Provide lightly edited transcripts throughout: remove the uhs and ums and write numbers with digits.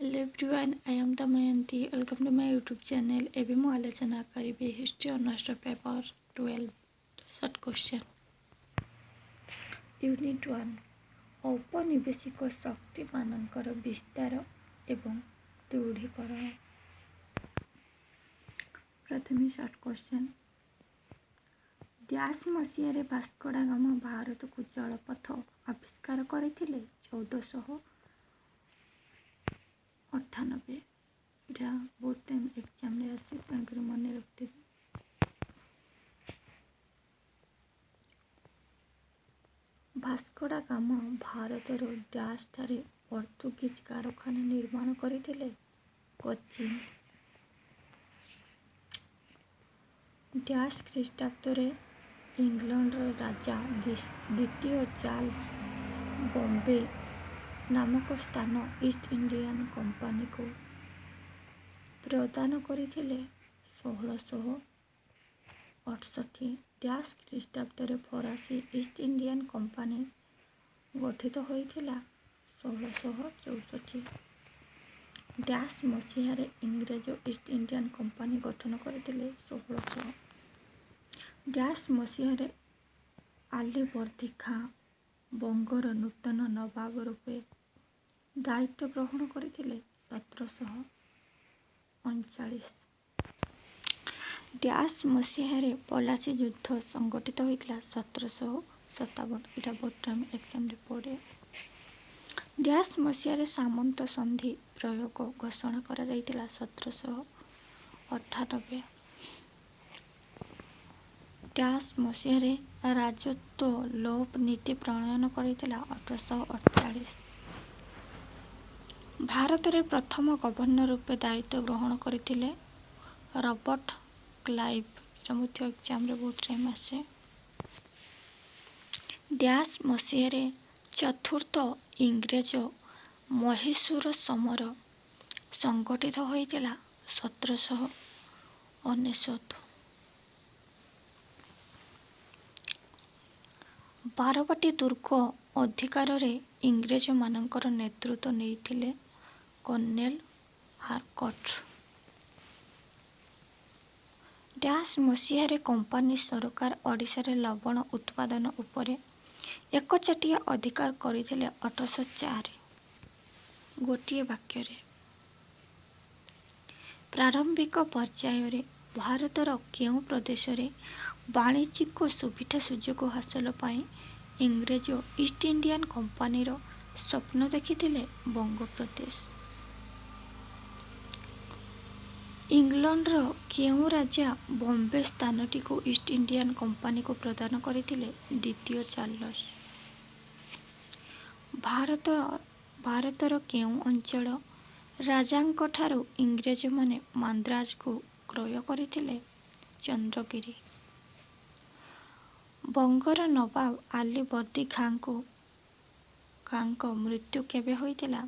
Hello everyone, I am Damayanti. Welcome to my YouTube channel. ଏବେ ମୁଁ ଆଲୋଚନା କରିବି ହିଷ୍ଟ୍ରି ଅନର୍ସର ପେପର 12 ଶର୍ଟ କ୍ୱେଶ୍ଚନ୍। ୟୁନିଟ୍ 1 ଔପନିବେଶିକ ଶକ୍ତିମାନଙ୍କର ବିସ୍ତାର ଏବଂ ଦୃଢ଼ୀକରଣ। ପ୍ରଥମେ ଶର୍ଟ କ୍ୱେଶ୍ଚନ୍। ଡ୍ୟାସ୍ ମସିହାରେ ଭାସ୍କୋ ଡା ଗାମା ଭାରତକୁ ଜଳପଥ ଆବିଷ୍କାର କରିଥିଲେ? 1498। ଏଇଟା ବହୁତ ଟାଇମ୍ ଏକ୍ଜାମ୍ରେ ଆସେ, ତେଣୁକରି ମନେ ରଖିଥିବେ। ଭାସ୍କୋ ଡା ଗାମା ଭାରତର ଡ୍ୟାସ୍ ଠାରେ ପର୍ତ୍ତୁଗୀଜ କାରଖାନା ନିର୍ମାଣ କରିଥିଲେ? କୋଚିନ୍। ଡ୍ୟାସ୍ ଖ୍ରୀଷ୍ଟାବ୍ଦରେ ଇଂଲଣ୍ଡର ରାଜା ଦ୍ୱିତୀୟ ଚାର୍ଲ୍ସ ବମ୍ବେ ନାମକ ସ୍ଥାନ ଇଷ୍ଟ ଇଣ୍ଡିଆନ୍ କମ୍ପାନୀକୁ ପ୍ରଦାନ କରିଥିଲେ? 1668। ଡ୍ୟାସ୍ ଖ୍ରୀଷ୍ଟାବ୍ଦରେ ଫରାସୀ ଇଷ୍ଟ ଇଣ୍ଡିଆନ୍ କମ୍ପାନୀ ଗଠିତ ହୋଇଥିଲା? 1664। ଡ୍ୟାସ୍ ମସିହାରେ ଇଂରେଜ ଇଷ୍ଟ ଇଣ୍ଡିଆନ୍ କମ୍ପାନୀ ଗଠନ କରିଥିଲେ? 1600। ଡ୍ୟାସ୍ ମସିହାରେ ଆଲିବର୍ଦୀ ଖାଁ ବଙ୍ଗର ନୂତନ ନବାବ ରୂପେ ଦାୟିତ୍ୱ ଗ୍ରହଣ କରିଥିଲେ? 1739। ଡ୍ୟାସ୍ ମସିହାରେ ପଲାସି ଯୁଦ୍ଧ ସଂଗଠିତ ହୋଇଥିଲା? 1757। ଏଇଟା ବହୁତ ଟାଇମ୍ ଏକ୍ଜାମ୍ରେ ପଡ଼େ। ଡ୍ୟାସ୍ ମସିହାରେ ସାମନ୍ତ ସନ୍ଧି ପ୍ରୟୋଗ ଘୋଷଣା କରାଯାଇଥିଲା? 1798। ଡ୍ୟାସ୍ ମସିହାରେ ରାଜତ୍ୱ ଲୋପ ନୀତି ପ୍ରଣୟନ କରିଥିଲା? 1848। ଭାରତରେ ପ୍ରଥମ ଗଭର୍ଣ୍ଣର ରୂପେ ଦାୟିତ୍ୱ ଗ୍ରହଣ କରିଥିଲେ? Robert Clive. ଏଇଟା ମଧ୍ୟ ଏକ୍ଜାମ୍ରେ ବହୁତ ଟାଇମ୍ ଆସେ। ଡ୍ୟାସ୍ ମସିହାରେ ଚତୁର୍ଥ ଇଂରେଜ ମହୀଶୂର ସମର ସଂଗଠିତ ହୋଇଥିଲା? 1799। ବାରବାଟୀ ଦୁର୍ଗ ଅଧିକାରରେ ଇଂରେଜମାନଙ୍କର ନେତୃତ୍ୱ ନେଇଥିଲେ କର୍ଣ୍ଣେଲ ହାରକୋର୍ଟ। ଡ୍ୟାସ୍ ମସିହାରେ କମ୍ପାନୀ ସରକାର ଓଡ଼ିଶାରେ ଲବଣ ଉତ୍ପାଦନ ଉପରେ ଏକଚାଟିଆ ଅଧିକାର କରିଥିଲେ? 1804। ଗୋଟିଏ ବାକ୍ୟରେ। ପ୍ରାରମ୍ଭିକ ପର୍ଯ୍ୟାୟରେ ଭାରତର କେଉଁ ପ୍ରଦେଶରେ ବାଣିଜ୍ୟିକ ସୁବିଧା ସୁଯୋଗ ହାସଲ ପାଇଁ ଇଂରେଜ ଇଷ୍ଟ ଇଣ୍ଡିଆନ୍ କମ୍ପାନୀର ସ୍ୱପ୍ନ ଦେଖିଥିଲେ? ବଙ୍ଗପ୍ରଦେଶ। ଇଂଲଣ୍ଡର କେଉଁ ରାଜା ବମ୍ବେ ସ୍ଥାନଟିକୁ ଇଷ୍ଟ ଇଣ୍ଡିଆନ୍ କମ୍ପାନୀକୁ ପ୍ରଦାନ କରିଥିଲେ? ଦ୍ୱିତୀୟ ଚାର୍ଲ୍ସ। ଭାରତର କେଉଁ ଅଞ୍ଚଳ ରାଜାଙ୍କଠାରୁ ଇଂରେଜମାନେ ମାନ୍ଦ୍ରାଜକୁ କ୍ରୟ କରିଥିଲେ? ଚନ୍ଦ୍ରଗିରି। ବଙ୍ଗର ନବାବ ଆଲିବର୍ଦୀ ଖାଁଙ୍କ ମୃତ୍ୟୁ କେବେ ହୋଇଥିଲା?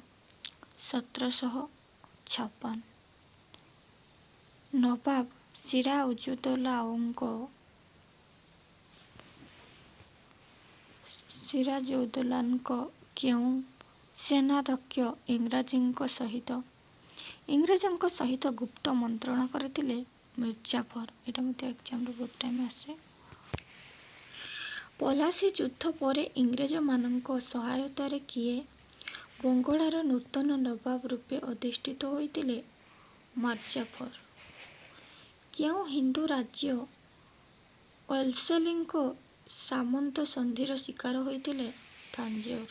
1756। ନବାବ ସିରାଜଉଦ୍ଦୌଲାଙ୍କ କେଉଁ ସେନାଧ୍ୟକ୍ଷ ଇଂରେଜଙ୍କ ସହିତ ଗୁପ୍ତ ମନ୍ତ୍ରଣା କରିଥିଲେ? ମିର୍ଜାଫର। ଏଇଟା ମଧ୍ୟ ଏକ୍ଜାମ୍ରେ ବହୁତ ଟାଇମ୍ ଆସେ। ପଲାସି ଯୁଦ୍ଧ ପରେ ଇଂରେଜମାନଙ୍କ ସହାୟତାରେ କିଏ ବଙ୍ଗଳାର ନୂତନ ନବାବ ରୂପେ ଅଧିଷ୍ଠିତ ହୋଇଥିଲେ? ମିର୍ଜାଫର। କେଉଁ ହିନ୍ଦୁ ରାଜ୍ୟ ୱେଲସଲିଙ୍କ ସାମନ୍ତ ସନ୍ଧିର ଶିକାର ହୋଇଥିଲେ? ତାଞ୍ଜୋର।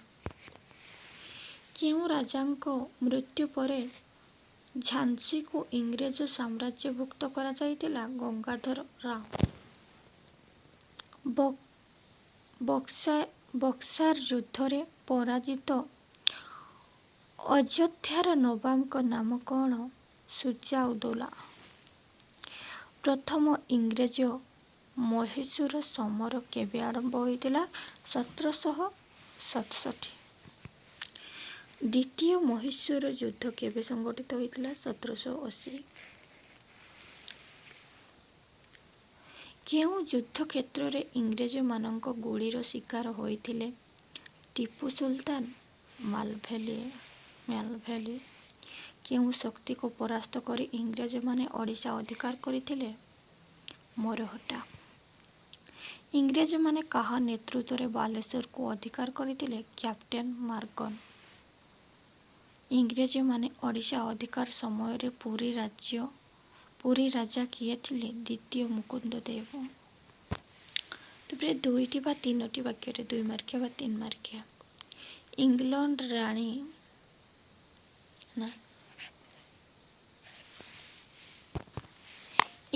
କେଉଁ ରାଜାଙ୍କ ମୃତ୍ୟୁ ପରେ ଝାନ୍ସୀକୁ ଇଂରେଜ ସାମ୍ରାଜ୍ୟଭୁକ୍ତ କରାଯାଇଥିଲା? ଗଙ୍ଗାଧର ରାଓ। ବକ୍ସାର ଯୁଦ୍ଧରେ ପରାଜିତ ଅଯୋଧ୍ୟାର ନବାବଙ୍କ ନାମ କ'ଣ? ସୁଜାଉଦ୍ଦୌଲା। ପ୍ରଥମ ଇଂରେଜ ମହୀଶୂର ସମର କେବେ ଆରମ୍ଭ ହୋଇଥିଲା? 1767। ଦ୍ୱିତୀୟ ମହୀଶୂର ଯୁଦ୍ଧ କେବେ ସଂଗଠିତ ହୋଇଥିଲା? 1780। କେଉଁ ଯୁଦ୍ଧକ୍ଷେତ୍ରରେ ଇଂରେଜମାନଙ୍କ ଗୁଳିର ଶିକାର ହୋଇଥିଲେ ଟିପୁ ସୁଲତାନ? ମାଲଭେଲି। କେଉଁ ଶକ୍ତିକୁ ପରାସ୍ତ କରି ଇଂରେଜମାନେ ଓଡ଼ିଶା ଅଧିକାର କରିଥିଲେ? ମରହଟ୍ଟା। ଇଂରେଜମାନେ କାହା ନେତୃତ୍ୱରେ ବାଲେଶ୍ୱରକୁ ଅଧିକାର କରିଥିଲେ? Captain Morgan. ଇଂରେଜମାନେ ଓଡ଼ିଶା ଅଧିକାର ସମୟରେ ପୁରୀ ରାଜା କିଏ ଥିଲେ? ଦ୍ୱିତୀୟ ମୁକୁନ୍ଦଦେବ। ତାପରେ 2ଟି ବା 3ଟି ବାକ୍ୟରେ 2 ମାର୍କିଆ ବା 3 ମାର୍କିଆ। ଇଂଲଣ୍ଡ ରାଣୀ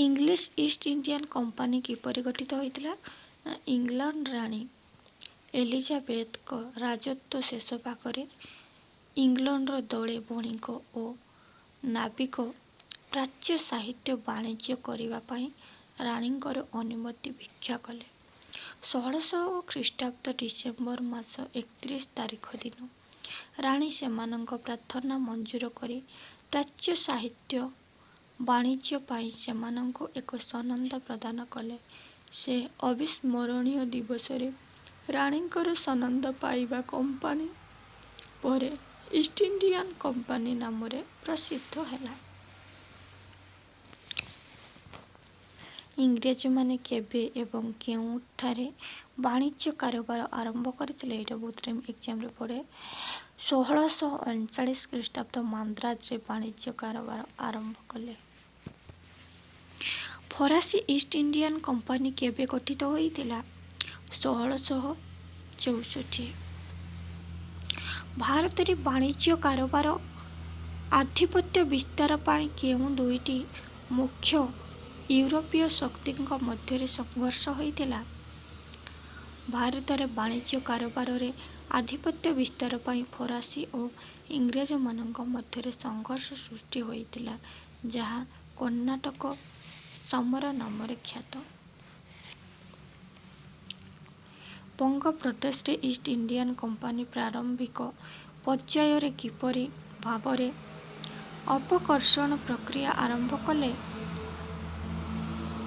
ଇଂଲିଶ ଇଷ୍ଟ ଇଣ୍ଡିଆନ କମ୍ପାନୀ କିପରି ଗଠିତ ହୋଇଥିଲା? ଇଂଲଣ୍ଡ ରାଣୀ ଏଲିଜାବେଥଙ୍କ ରାଜତ୍ୱ ଶେଷ ଭାଗରେ ଇଂଲଣ୍ଡର ଦଳେ ବଣିକ ଓ ନାବିକ ପ୍ରାଚ୍ୟ ସାହିତ୍ୟ ବାଣିଜ୍ୟ କରିବା ପାଇଁ ରାଣୀଙ୍କର ଅନୁମତି ଭିକ୍ଷା କଲେ। 1600 ଖ୍ରୀଷ୍ଟାବ୍ଦ ଡିସେମ୍ବର ମାସ 31 ତାରିଖ ଦିନ ରାଣୀ ସେମାନଙ୍କ ପ୍ରାର୍ଥନା ମଞ୍ଜୁର କରି ପ୍ରାଚ୍ୟ ସାହିତ୍ୟ ବାଣିଜ୍ୟ ପାଇଁ ସେମାନଙ୍କୁ ଏକ ସନନ୍ଦ ପ୍ରଦାନ କଲେ। ସେ ଅବିସ୍ମରଣୀୟ ଦିବସରେ ରାଣୀଙ୍କର ସନନ୍ଦ ପାଇବା କମ୍ପାନୀ ପରେ ଇଷ୍ଟ ଇଣ୍ଡିଆନ କମ୍ପାନୀ ନାମରେ ପ୍ରସିଦ୍ଧ ହେଲା। ଇଂରେଜମାନେ କେବେ ଏବଂ କେଉଁଠାରେ ବାଣିଜ୍ୟ କାରବାର ଆରମ୍ଭ କରିଥିଲେ? ଏଇଟା ବହୁତ ଟାଇମ୍ ଏକ୍ଜାମରେ ପଡ଼େ। 1639 ଖ୍ରୀଷ୍ଟାବ୍ଦ ମାନ୍ଦ୍ରାଜରେ ବାଣିଜ୍ୟ କାରବାର ଆରମ୍ଭ କଲେ। ଫରାସୀ ଇଷ୍ଟ ଇଣ୍ଡିଆନ କମ୍ପାନୀ କେବେ ଗଠିତ ହୋଇଥିଲା? 1664। ଭାରତରେ ବାଣିଜ୍ୟ କାରବାର ଆଧିପତ୍ୟ ବିସ୍ତାର ପାଇଁ କେଉଁ 2ଟି ମୁଖ୍ୟ ୟୁରୋପୀୟ ଶକ୍ତିଙ୍କ ମଧ୍ୟରେ ସଂଘର୍ଷ ହୋଇଥିଲା? ଭାରତରେ ବାଣିଜ୍ୟ କାରବାରରେ ଆଧିପତ୍ୟ ବିସ୍ତାର ପାଇଁ ଫରାସୀ ଓ ଇଂରେଜମାନଙ୍କ ମଧ୍ୟରେ ସଂଘର୍ଷ ସୃଷ୍ଟି ହୋଇଥିଲା, ଯାହା କର୍ଣ୍ଣାଟକ ସମର ନାମରେ ଖ୍ୟାତ। ବଙ୍ଗପ୍ରଦେଶରେ ଇଷ୍ଟ ଇଣ୍ଡିଆନ କମ୍ପାନୀ ପ୍ରାରମ୍ଭିକ ପର୍ଯ୍ୟାୟରେ କିପରି ଭାବରେ ଅପକର୍ଷଣ ପ୍ରକ୍ରିୟା ଆରମ୍ଭ କଲେ?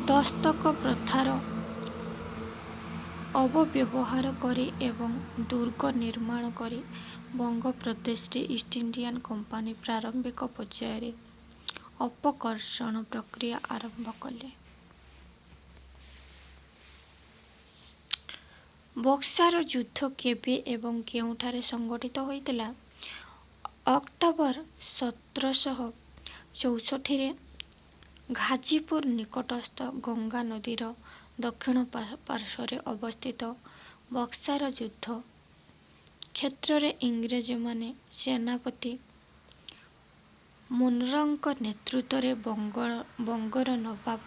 ଦସ୍ତକ ପ୍ରଥାର ଅପବ୍ୟବହାର କରି ଏବଂ ଦୁର୍ଗ ନିର୍ମାଣ କରି ବଙ୍ଗପ୍ରଦେଶରେ ଇଷ୍ଟ ଇଣ୍ଡିଆନ କମ୍ପାନୀ ପ୍ରାରମ୍ଭିକ ପର୍ଯ୍ୟାୟରେ ଅପକର୍ଷଣ ପ୍ରକ୍ରିୟା ଆରମ୍ଭ କଲେ। ବକ୍ସାର ଯୁଦ୍ଧ କେବେ ଏବଂ କେଉଁଠାରେ ସଂଘଟିତ ହୋଇଥିଲା? ଅକ୍ଟୋବର 1764ରେ ଘାଜିପୁର ନିକଟସ୍ଥ ଗଙ୍ଗା ନଦୀର ଦକ୍ଷିଣ ପାର୍ଶ୍ୱରେ ଅବସ୍ଥିତ ବକ୍ସାର ଯୁଦ୍ଧ କ୍ଷେତ୍ରରେ ଇଂରେଜମାନେ ସେନାପତି ମୁନରଙ୍କ ନେତୃତ୍ୱରେ ବଙ୍ଗର ନବାବ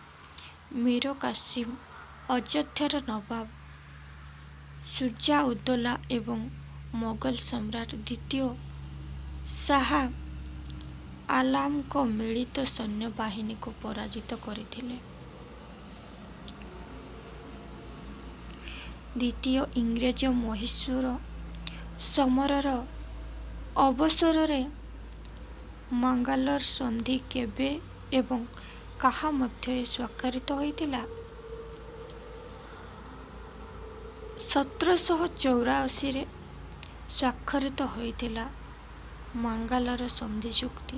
ମୀର କାସିମ, ଅଯୋଧ୍ୟାର ନବାବ ସୁଜା-ଉଦୌଲା ଏବଂ ମୋଗଲ ସମ୍ରାଟ ଦ୍ୱିତୀୟ ଶାହ ଆଲାମଙ୍କ ମିଳିତ ସୈନ୍ୟବାହିନୀକୁ ପରାଜିତ କରିଥିଲେ। ଦ୍ୱିତୀୟ ଇଂରେଜ-ମହୀଶୂର ସମରର ଅବସରରେ ମାଙ୍ଗାଲୋର ସନ୍ଧି କେବେ ଏବଂ କାହା ମଧ୍ୟରେ ସ୍ୱାକ୍ଷରିତ ହୋଇଥିଲା? 1784ରେ ସ୍ୱାକ୍ଷରିତ ହୋଇଥିଲା ମାଙ୍ଗାଲୋର ସନ୍ଧି ଚୁକ୍ତି।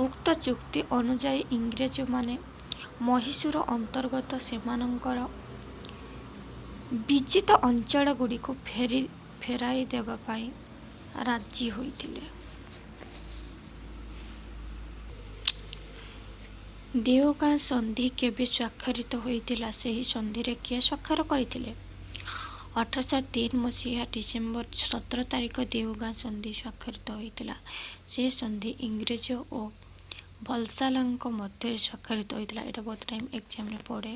ଉକ୍ତ ଚୁକ୍ତି ଅନୁଯାୟୀ ଇଂରେଜମାନେ ମହୀଶୂର ଅନ୍ତର୍ଗତ ସେମାନଙ୍କର ବିଜିତ ଅଞ୍ଚଳଗୁଡ଼ିକୁ ଫେରାଇ ଦେବା ପାଇଁ ରାଜି ହୋଇଥିଲେ। ଦେଓଗାଁ ସନ୍ଧି କେବେ ସ୍ୱାକ୍ଷରିତ ହୋଇଥିଲା? ସେହି ସନ୍ଧିରେ କିଏ ସ୍ୱାକ୍ଷର କରିଥିଲେ? 1803 ମସିହା ଡିସେମ୍ବର 17 ତାରିଖ ଦେଓଗାଁ ସନ୍ଧି ସ୍ୱାକ୍ଷରିତ ହୋଇଥିଲା। ସେ ସନ୍ଧି ଇଂରେଜ ଓ ଭଲସାଲଙ୍କ ମଧ୍ୟରେ ସ୍ୱାକ୍ଷରିତ ହୋଇଥିଲା। ଏଇଟା ବହୁତ ଟାଇମ୍ ଏକ୍ଜାମରେ ପଡ଼େ।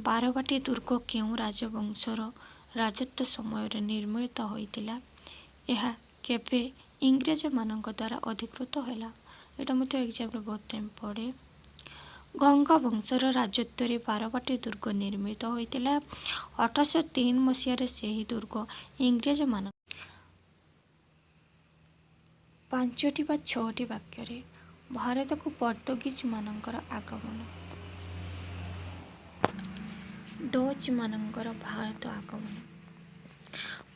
ବାରବାଟୀ ଦୁର୍ଗ କେଉଁ ରାଜବଂଶର ରାଜତ୍ୱ ସମୟରେ ନିର୍ମିତ ହୋଇଥିଲା? ଏହା କେବେ ଇଂରେଜମାନଙ୍କ ଦ୍ୱାରା ଅଧିକୃତ ହେଲା? ଏଇଟା ମଧ୍ୟ ଏକ୍ଜାମରେ ବହୁତ ଟାଇମ୍ ପଡ଼େ। ଗଙ୍ଗବଂଶର ରାଜତ୍ୱରେ ବାରବାଟୀ ଦୁର୍ଗ ନିର୍ମିତ ହୋଇଥିଲା। 1803 ମସିହାରେ ସେହି ଦୁର୍ଗ ଇଂରେଜମାନଙ୍କ 5ଟି ବା 6ଟି ବାକ୍ୟରେ ଭାରତକୁ ପର୍ତ୍ତୁଗୀଜମାନଙ୍କର ଆଗମନ। ଡଚମାନଙ୍କର ଭାରତ ଆଗମନ।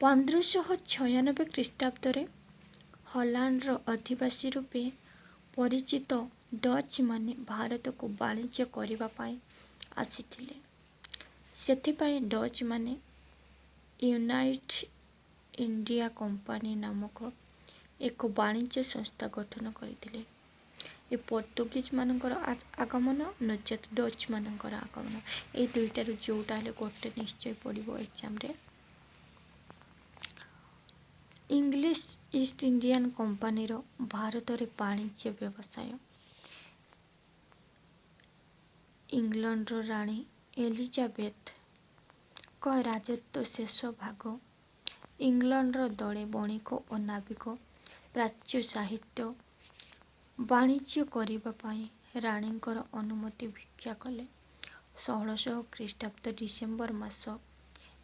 1596 ଖ୍ରୀଷ୍ଟାବ୍ଦରେ ହଲାଣ୍ଡର ଅଧିବାସୀ ରୂପେ ପରିଚିତ ଡଚ୍ ମାନେ ଭାରତକୁ ବାଣିଜ୍ୟ କରିବା ପାଇଁ ଆସିଥିଲେ। ସେଥିପାଇଁ ଡଚ୍ ମାନେ ୟୁନାଇଟେଡ୍ ଇଣ୍ଡିଆ କମ୍ପାନୀ ନାମକ ଏକ ବାଣିଜ୍ୟ ସଂସ୍ଥା ଗଠନ କରିଥିଲେ। ଏ ପର୍ତ୍ତୁଗୀଜ ମାନଙ୍କର ଆଗମନ ନଚେତ୍ ଡଚ୍ ମାନଙ୍କର ଆଗମନ, ଏଇ ଦୁଇଟାରୁ ଯେଉଁଟା ହେଲେ ଗୋଟେ ନିଶ୍ଚୟ ପଡ଼ିବ ଏକ୍ଜାମରେ। ଇଂଲିଶ ଇଷ୍ଟ ଇଣ୍ଡିଆନ କମ୍ପାନୀର ଭାରତରେ ବାଣିଜ୍ୟ ବ୍ୟବସାୟ। ଇଂଲଣ୍ଡର ରାଣୀ ଏଲିଜାବେଥଙ୍କ ରାଜତ୍ୱ ଶେଷ ଭାଗ ଇଂଲଣ୍ଡର ଦଳେ ବଣିକ ଓ ନାବିକ ପ୍ରାଚ୍ୟ ସାହିତ୍ୟ ବାଣିଜ୍ୟ କରିବା ପାଇଁ ରାଣୀଙ୍କର ଅନୁମତି ଭିକ୍ଷା କଲେ। 1600 ଖ୍ରୀଷ୍ଟାବ୍ଦ ଡିସେମ୍ବର ମାସ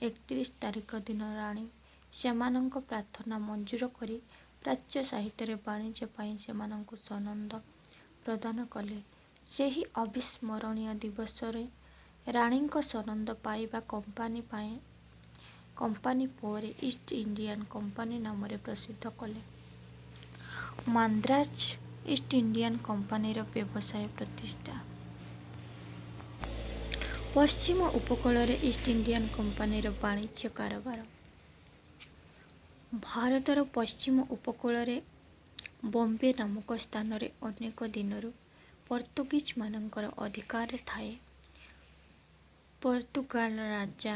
31 ତାରିଖ ଦିନ ରାଣୀ ସେମାନଙ୍କ ପ୍ରାର୍ଥନା ମଞ୍ଜୁର କରି ପ୍ରାଚ୍ୟ ସାହିତ୍ୟରେ ବାଣିଜ୍ୟ ପାଇଁ ସେମାନଙ୍କୁ ସନନ୍ଦ ପ୍ରଦାନ କଲେ। ସେହି ଅବିସ୍ମରଣୀୟ ଦିବସରେ ରାଣୀଙ୍କ ସନନ୍ଦ ପାଇବା କମ୍ପାନୀ ପରେ ଇଷ୍ଟ ଇଣ୍ଡିଆନ କମ୍ପାନୀ ନାମରେ ପ୍ରସିଦ୍ଧ କଲେ। ମାନ୍ଦ୍ରାଜ ଇଷ୍ଟ ଇଣ୍ଡିଆନ କମ୍ପାନୀର ବ୍ୟବସାୟ ପ୍ରତିଷ୍ଠା। ପଶ୍ଚିମ ଉପକୂଳରେ ଇଷ୍ଟ ଇଣ୍ଡିଆନ କମ୍ପାନୀର ବାଣିଜ୍ୟ କାରବାର। ଭାରତର ପଶ୍ଚିମ ଉପକୂଳରେ ବମ୍ବେ ନାମକ ସ୍ଥାନରେ ଅନେକ ଦିନରୁ ପର୍ତ୍ତୁଗୀଜମାନଙ୍କର ଅଧିକାର ଥାଏ। ପର୍ତ୍ତୁଗାଲ ରାଜା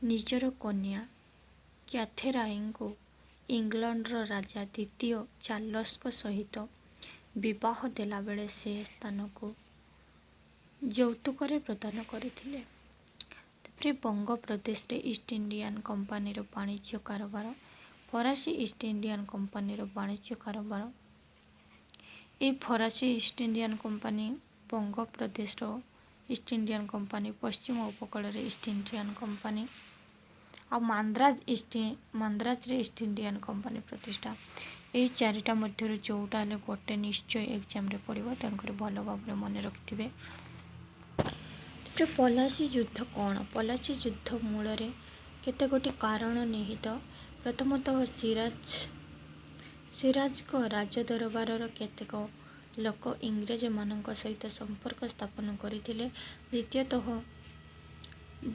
ନିଜର କନ୍ୟା କ୍ୟାଥେରାଇନଙ୍କୁ ଇଂଲଣ୍ଡର ରାଜା ଦ୍ୱିତୀୟ ଚାର୍ଲସଙ୍କ ସହିତ ବିବାହ ଦେଲାବେଳେ ସେ ସ୍ଥାନକୁ ଯୌତୁକରେ ପ୍ରଦାନ କରିଥିଲେ। ତାପରେ ବଙ୍ଗପ୍ରଦେଶରେ ଇଷ୍ଟ ଇଣ୍ଡିଆନ କମ୍ପାନୀର ବାଣିଜ୍ୟ କାରବାର। ଫରାସୀ ଇଷ୍ଟ ଇଣ୍ଡିଆନ କମ୍ପାନୀର ବାଣିଜ୍ୟ କାରବାର। ଏହି ଫରାସୀ ଇଷ୍ଟ ଇଣ୍ଡିଆନ କମ୍ପାନୀ ବଙ୍ଗପ୍ରଦେଶର ଇଷ୍ଟ ଇଣ୍ଡିଆନ କମ୍ପାନୀ, ପଶ୍ଚିମ ଉପକୂଳରେ ଇଷ୍ଟ ଇଣ୍ଡିଆନ କମ୍ପାନୀ ଆଉ ମାନ୍ଦ୍ରାଜରେ ଇଷ୍ଟ ଇଣ୍ଡିଆନ କମ୍ପାନୀ ପ୍ରତିଷ୍ଠା। ଏହି ଚାରିଟା ମଧ୍ୟରୁ ଯେଉଁଟା ହେଲେ ଗୋଟେ ନିଶ୍ଚୟ ଏକ୍ଜାମରେ ପଡ଼ିବ, ତେଣୁକରି ଭଲ ଭାବରେ ମନେ ରଖିଥିବେ। ପଲାସୀ ଯୁଦ୍ଧ କ'ଣ? ପଲାସୀ ଯୁଦ୍ଧ ମୂଳରେ କେତେଗୋଟି କାରଣ ନିହିତ। ପ୍ରଥମତଃ ସିରାଜଙ୍କ ରାଜଦରବାରର କେତେକ ଲୋକ ଇଂରେଜମାନଙ୍କ ସହିତ ସମ୍ପର୍କ ସ୍ଥାପନ କରିଥିଲେ। ଦ୍ୱିତୀୟତଃ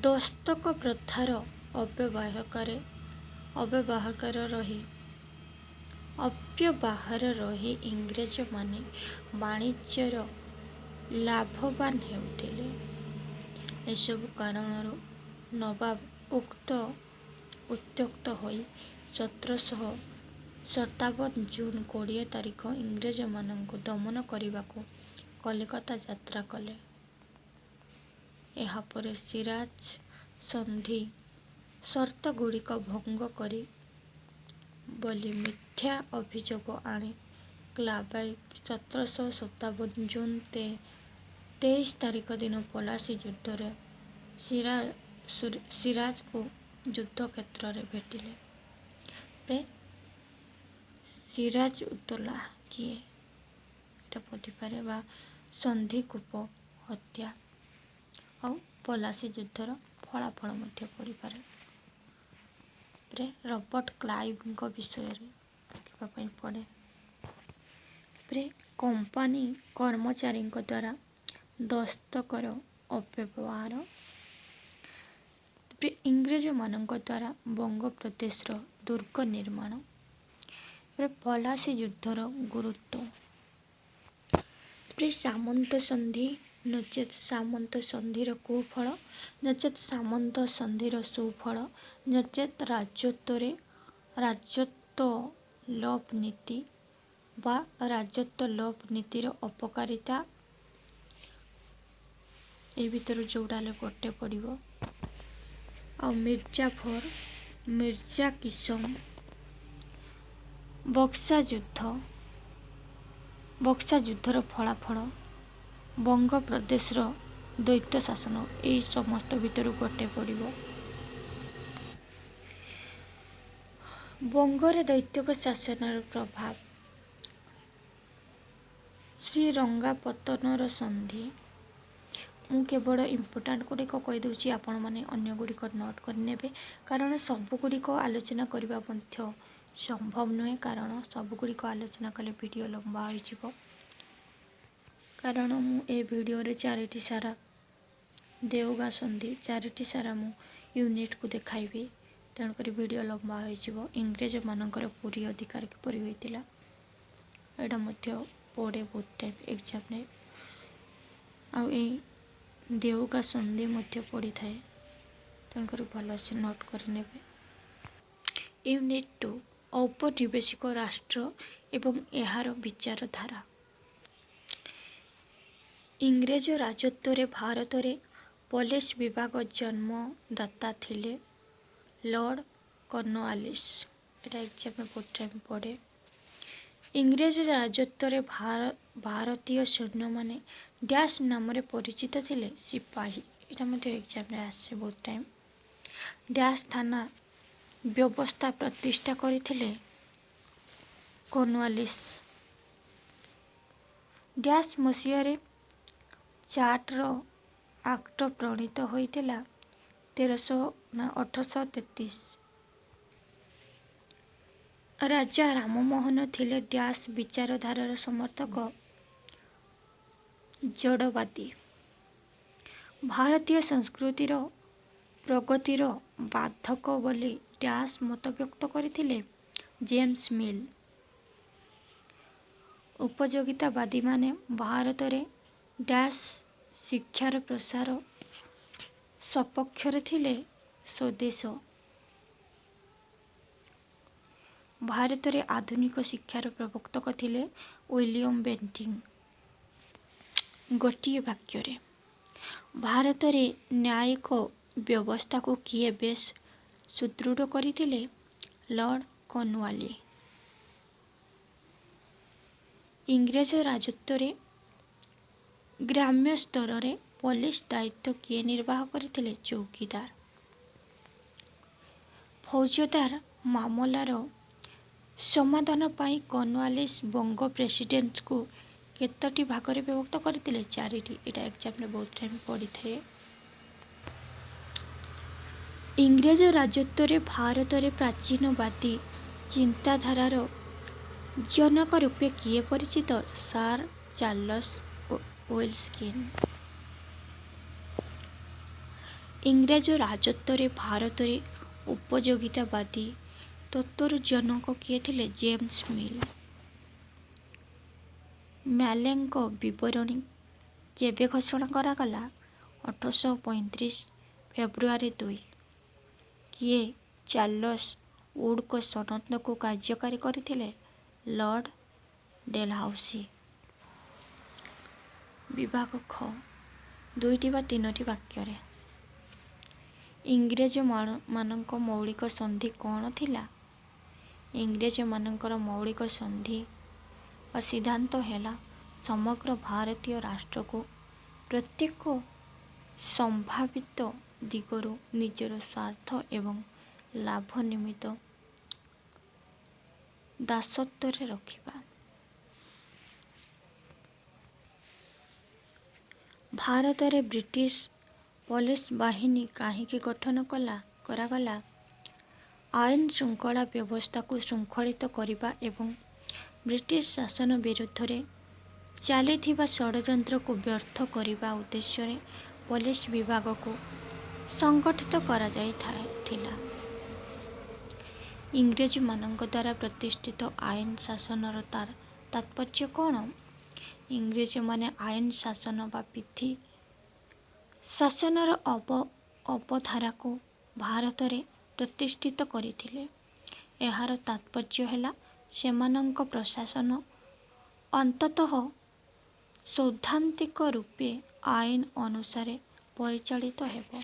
ଦସ୍ତକ ପ୍ରଥାର ଅବ୍ୟବହାର ରହି ଇଂରେଜମାନେ ବାଣିଜ୍ୟର ଲାଭବାନ ହେଉଥିଲେ। ଏସବୁ କାରଣରୁ ନବାବ ଉତ୍ତ୍ୟକ୍ତ ହୋଇ 1757 ଜୁନ 20 ତାରିଖ ଇଂରେଜମାନଙ୍କୁ ଦମନ କରିବାକୁ କଲିକତା ଯାତ୍ରା କଲେ। ଏହାପରେ ସିରାଜ ସନ୍ଧି ସର୍ତ୍ତଗୁଡ଼ିକ ଭଙ୍ଗ କରି ବୋଲି ମିଥ୍ୟା ଅଭିଯୋଗ ଆଣି କ୍ଲାଇଭ୍ 1757 ଜୁନ 23 ତାରିଖ ଦିନ ପଲାସୀ ଯୁଦ୍ଧରେ ସିରାଜଙ୍କୁ ଯୁଦ୍ଧକ୍ଷେତ୍ରରେ ଭେଟିଲେ। ସିରାଜ ଉଦ୍ଦୌଲା କିଏ? ଏଇଟା ବୁଝିପାରେ ବା ସନ୍ଧିକୂପ ହତ୍ୟା ଆଉ ପଲାସୀ ଯୁଦ୍ଧର ଫଳାଫଳ ମଧ୍ୟ ପଡ଼ିପାରେ। ରବର୍ଟ କ୍ଲାଇଭଙ୍କ ବିଷୟରେ ଲେଖିବା ପାଇଁ ପଡ଼େ। କମ୍ପାନୀ କର୍ମଚାରୀଙ୍କ ଦ୍ୱାରା ଦସ୍ତକର ଅପବ୍ୟବହାର। ଇଂରେଜମାନଙ୍କ ଦ୍ୱାରା ବଙ୍ଗପ୍ରଦେଶର ଦୁର୍ଗ ନିର୍ମାଣ। ପଲାସୀ ଯୁଦ୍ଧର ଗୁରୁତ୍ୱ। ସାମନ୍ତ ସନ୍ଧି ନଚେତ୍ ସାମନ୍ତ ସନ୍ଧିର କୁଫଳ ନଚେତ୍ ସାମନ୍ତ ସନ୍ଧିର ସୁଫଳ ନଚେତ୍ ରାଜତ୍ୱ ଲୋପ ନୀତି ବା ରାଜତ୍ୱ ଲୋପ ନୀତିର ଅପକାରିତା। ଏହି ଭିତରୁ ଯେଉଁଟା ହେଲେ ଗୋଟେ ପଡ଼ିବ। ଆଉ ମିର୍ଜାଫର, ମିର୍ଜା କିସମ, ବକ୍ସା ଯୁଦ୍ଧର ଫଳାଫଳ, ବଙ୍ଗପ୍ରଦେଶର ଦ୍ୱୈତ ଶାସନ, ଏହି ସମସ୍ତ ଭିତରୁ ଗୋଟେ ପଡ଼ିବ। ବଙ୍ଗରେ ଦ୍ୱୈତ ଶାସନର ପ୍ରଭାବ। ଶ୍ରୀରଙ୍ଗାପତ୍ତନର ସନ୍ଧି। ମୁଁ କେବଳ ଇମ୍ପୋର୍ଟାଣ୍ଟ ଗୁଡ଼ିକ କହିଦେଉଛି, ଆପଣମାନେ ଅନ୍ୟ ଗୁଡ଼ିକ ନୋଟ୍ କରିନେବେ, କାରଣ ସବୁଗୁଡ଼ିକ ଆଲୋଚନା କରିବା ମଧ୍ୟ संभव नुहे कारण सबुगुड़िक आलोचना कले वीडियो लंबा हो कारण मु वीडियो रे चारिटी सारा देवगा संधि चारिटी सारा मु यूनिट को देखाइबी तेणुक वीडियो लंबा हो इंग्रेज मानकर पूरी अधिकार किपरि होइतिला एटा मध्य पड़े बहुत टाइम एग्जाम ने आउ देवगा संधि मध्य पड़ी थाए तेणुक भल से नोट करने यूनिट 2 औपनिवेशिक राष्ट्र एवं एहार विचारधारा इंग्रेज राजत्व रे भारत रे पुलिस विभाग जन्मदाता थिले लॉर्ड कॉर्नवालिस एटा एग्जाम में बहुत टाइम पड़े इंग्रेज राजत्व रे भारतीय सैन्य माने डैश नाम रे परिचित थिले सिपाही एटा मते एग्जाम में आसे बहुत टाइम डैश थाना व्यवस्था प्रतिष्ठा करथिले कॉर्नवालिस डैश मसीह रे चार्टर एक्ट प्रणीत होइतिला 1833 राजा राममोहन थिले डैश विचारधारार समर्थक जड़वादी भारतीय संस्कृतिर प्रगतिर बाधक बोली डैश मत व्यक्त करथिले जेम्स मिल उपयोगितावादी माने भारत रे डैश शिक्षार प्रसार सपक्षर थिले स्वदेश भारत रे आधुनिक शिक्षार प्रवर्तक थिले विलियम बेंटिंग गोटिए वाक्य रे भारत रे न्यायिक व्यवस्था को किए बेस सुदृढ़ करथिले लॉर्ड कॉर्नवालिस इंग्रेज राजत्व रे ग्राम्य स्तर रे पुलिस दायित्व किए निर्वाह करथिले चौकीदार फौजदार मामलार समाधान पाई कॉर्नवालिस बंग प्रेसिडेंट को केतोटी भागरे विभक्त करथिले चारिटी एटा एग्जाम रे बहुत टाइम पड़ी थे इंग्रेज राजत्व रे भारत रे प्राचीनवादी चिंताधारार जनक रूपे किए परिचित सर चार्ल्स विल्सन इंग्रेज राजत्व रे भारत रे उपयोगितावादी तत्वर जनक किए थिले जेम्स मिल मैलेंग विवरणी केबे घोषणा करागला 1835 फेब्रुआरी 2 किए चार्ल्स वुड को सनद को कार्यकारी करथिले लॉर्ड डेलहाउसी विभाग ख 2टी बा 3टी वाक्य रे इंग्रेज मानक मौलिक संधि कौन थिला इंग्रेज मानकर मौलिक संधि और सिद्धांत हैला समग्र भारतीय राष्ट्र को प्रत्येक संभावित दिगरु निजर स्वार्थ एवं लाभ निमित्त दासत्व रे रखिबा भारत रे ब्रिटिश पुलिस बाहिनी काहीकि गठन करागला आईन श्रृंखला व्यवस्था को श्रृंखलित करने एवं ब्रिटिश शासन विरुद्ध रे चलीथिबा षड्यंत्र को व्यर्थ करने उद्देश्य रे पुलिस विभाग को संगठित करा थिला इंग्रेज मानक द्वारा प्रतिष्ठित आईन शासन तात्पर्य कौन इंग्रेज माने आईन शासन बा विधि शासनर अवधारा को भारत रे प्रतिष्ठित करथिले एहार तात्पर्य हैला सेमानंक प्रशासन अंततः सैद्धांतिक रूपे आईन अनुसार परिचालित हेबो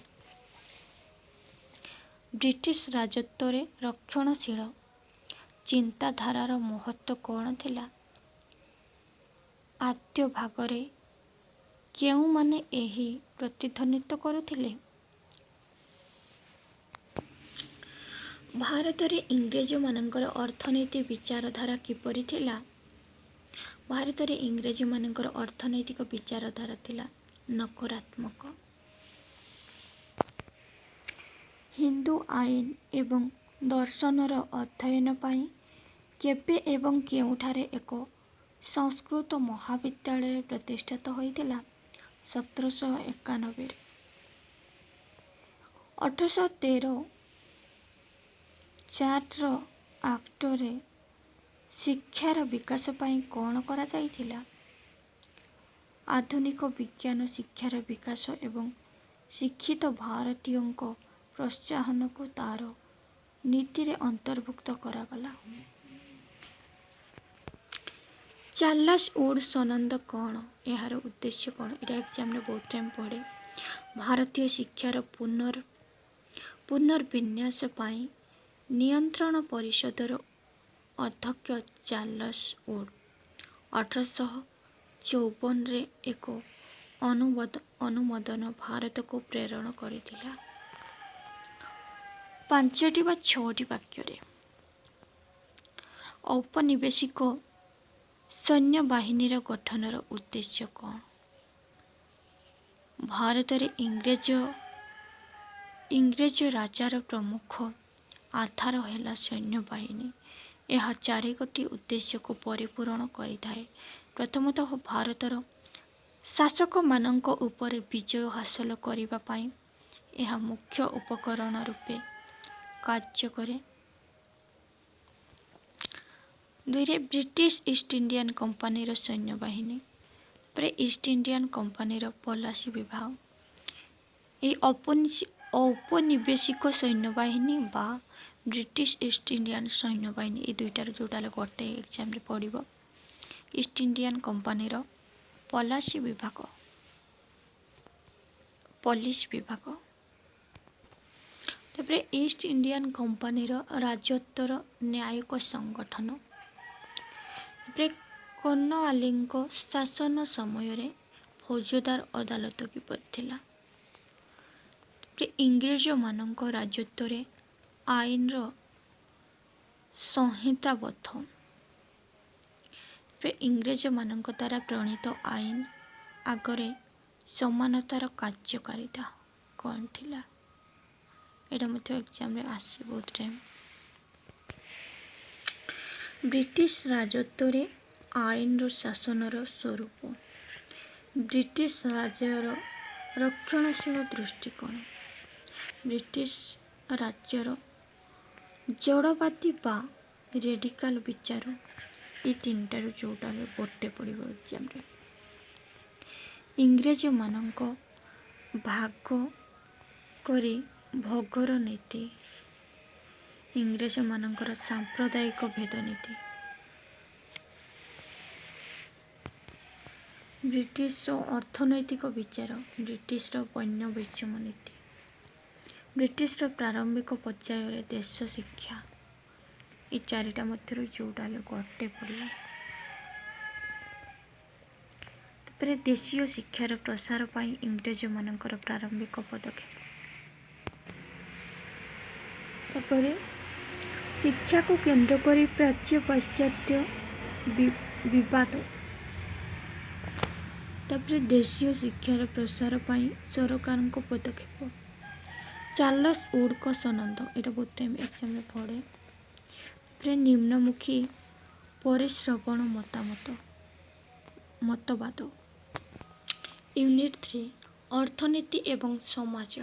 ब्रिटिश राजत्व रे रक्षणशील चिंताधारार महत्व कौन थिला आद्य भागरे केउ माने एही प्रतिध्वनित करुथिले भारत रे इंग्रेज मानकर अर्थनीति विचारधारा किपरि थिला भारत रे इंग्रेज मानकर अर्थनैतिक विचारधारा थिला नकारात्मक हिंदू आईन एवं ଦର୍ଶନର ଅଧ୍ୟୟନ ପାଇଁ କେବେ ଏବଂ କେଉଁଠାରେ ଏକ ସଂସ୍କୃତ ମହାବିଦ୍ୟାଳୟ ପ୍ରତିଷ୍ଠିତ ହୋଇଥିଲା? 1791। 1813 ଚାର୍ଟର ଆକ୍ଟରେ ଶିକ୍ଷାର ବିକାଶ ପାଇଁ କ'ଣ କରାଯାଇଥିଲା? ଆଧୁନିକ ବିଜ୍ଞାନ ଶିକ୍ଷାର ବିକାଶ ଏବଂ ଶିକ୍ଷିତ ଭାରତୀୟଙ୍କ ପ୍ରୋତ୍ସାହନକୁ ତା'ର ନୀତିରେ ଅନ୍ତର୍ଭୁକ୍ତ କରାଗଲା। ଚାର୍ଲସ ଉଡ୍ ସନଦ କ'ଣ? ଏହାର ଉଦ୍ଦେଶ୍ୟ କ'ଣ? ଏଇଟା ଏକ୍ଜାମ୍ରେ ବହୁତ ଟାଇମ୍ ପଡ଼େ। ଭାରତୀୟ ଶିକ୍ଷାର ପୁନର୍ବିନ୍ୟାସ ପାଇଁ ନିୟନ୍ତ୍ରଣ ପରିଷଦର ଅଧ୍ୟକ୍ଷ ଚାର୍ଲସ ଉଡ୍ 1854ରେ ଏକ ଅନୁମୋଦନ ଭାରତକୁ ପ୍ରେରଣ କରିଥିଲା। 5ଟି ବା 6ଟି ବାକ୍ୟରେ ଔପନିବେଶିକ ସୈନ୍ୟବାହିନୀର ଗଠନର ଉଦ୍ଦେଶ୍ୟ କ'ଣ? ଭାରତରେ ଇଂରେଜ ରାଜାର ପ୍ରମୁଖ ଆଧାର ହେଲା ସୈନ୍ୟବାହିନୀ। ଏହା 4ଗୋଟି ଉଦ୍ଦେଶ୍ୟକୁ ପରିପୂରଣ କରିଥାଏ। ପ୍ରଥମତଃ, ଭାରତର ଶାସକମାନଙ୍କ ଉପରେ ବିଜୟ ହାସଲ କରିବା ପାଇଁ ଏହା ମୁଖ୍ୟ ଉପକରଣ ରୂପେ କାର୍ଯ୍ୟ କରେ। 2ରେ, ବ୍ରିଟିଶ ଇଷ୍ଟ ଇଣ୍ଡିଆନ କମ୍ପାନୀର ସୈନ୍ୟବାହିନୀ। ପରେ ଇଷ୍ଟ ଇଣ୍ଡିଆନ କମ୍ପାନୀର ପଲାସି ବିଭାଗ। ଏହି ଔପନିବେଶିକ ସୈନ୍ୟବାହିନୀ ବା ବ୍ରିଟିଶ ଇଷ୍ଟ ଇଣ୍ଡିଆନ ସୈନ୍ୟବାହିନୀ, এই ଦୁଇଟାରୁ ଯେଉଁଟା ହେଲେ ଗୋଟେ ଏକ୍ଜାମ୍ରେ ପଡ଼ିବ। ଇଷ୍ଟ ଇଣ୍ଡିଆନ କମ୍ପାନୀର ପଲାସି ବିଭାଗ, ପୋଲିସ ବିଭାଗ। ତାପରେ ଇଷ୍ଟ ଇଣ୍ଡିଆନ କମ୍ପାନୀର ରାଜତ୍ୱର ନ୍ୟାୟିକ ସଂଗଠନ। ତାପରେ କର୍ଣ୍ଣୱାଲିଙ୍କ ଶାସନ ସମୟରେ ଫୌଜଦାର ଅଦାଲତ କିପରି ଥିଲା? ତାପରେ ଇଂରେଜମାନଙ୍କ ରାଜତ୍ୱରେ ଆଇନର ସଂହିତାବଦ୍ଧ। ତାପରେ ଇଂରେଜମାନଙ୍କ ଦ୍ୱାରା ପ୍ରଣୀତ ଆଇନ ଆଗରେ ସମାନତାର କାର୍ଯ୍ୟକାରିତା କ'ଣ ଥିଲା? ଏଇଟା ମଧ୍ୟ ଏକ୍ଜାମ୍ରେ ଆସେ ବହୁତ ଟାଇମ୍। ବ୍ରିଟିଶ ରାଜତ୍ୱରେ ଆଇନର ଶାସନର ସ୍ୱରୂପ। ବ୍ରିଟିଶ ରାଜ୍ୟର ରକ୍ଷଣଶୀଳ ଦୃଷ୍ଟିକୋଣ। ବ୍ରିଟିଶ ରାଜ୍ୟର ଜଡ଼ବାଦୀ ବା ରେଡିକାଲ ବିଚାର। এই ତିନିଟାରୁ ଯେଉଁଟା ଗୋଟେ ପଡ଼ିବ ଏକ୍ଜାମ୍ରେ। ଇଂରେଜମାନଙ୍କ ଭାଗ କରି ଭୋଗର ନୀତି। ଇଂରେଜମାନଙ୍କର ସାମ୍ପ୍ରଦାୟିକ ଭେଦନୀତି। ବ୍ରିଟିଶର ଅର୍ଥନୈତିକ ବିଚାର। ବ୍ରିଟିଶର ବୈଣ୍ୟ ନୀତି। ବ୍ରିଟିଶର ପ୍ରାରମ୍ଭିକ ପର୍ଯ୍ୟାୟରେ ଦେଶ ଶିକ୍ଷା। এই 4ଟା ମଧ୍ୟରୁ ଯେଉଁଟା ହେଲେ ଗୋଟେ ପଡ଼ିବ। ତାପରେ ଦେଶୀୟ ଶିକ୍ଷାର ପ୍ରସାର ପାଇଁ ଇଂରେଜମାନଙ୍କର ପ୍ରାରମ୍ଭିକ ପଦକ୍ଷେପ। ତାପରେ ଶିକ୍ଷାକୁ କେନ୍ଦ୍ର କରି ପ୍ରାଚ୍ୟ ପାଶ୍ଚାତ୍ୟ ବିବାଦ। ତାପରେ ଦେଶୀୟ ଶିକ୍ଷାର ପ୍ରସାର ପାଇଁ ସରକାରଙ୍କ ପଦକ୍ଷେପ। ଚାର୍ଲସ ଉଡ୍ଙ୍କ ସନଦ, ଏଇଟା ବହୁତ ଟାଇମ୍ ଏକ୍ଜାମ୍ରେ ପଡ଼େ। ତାପରେ ନିମ୍ନମୁଖୀ ପରିଶ୍ରବଣ ମତବାଦ। ୟୁନିଟ୍ 3, ଅର୍ଥନୀତି ଏବଂ ସମାଜ।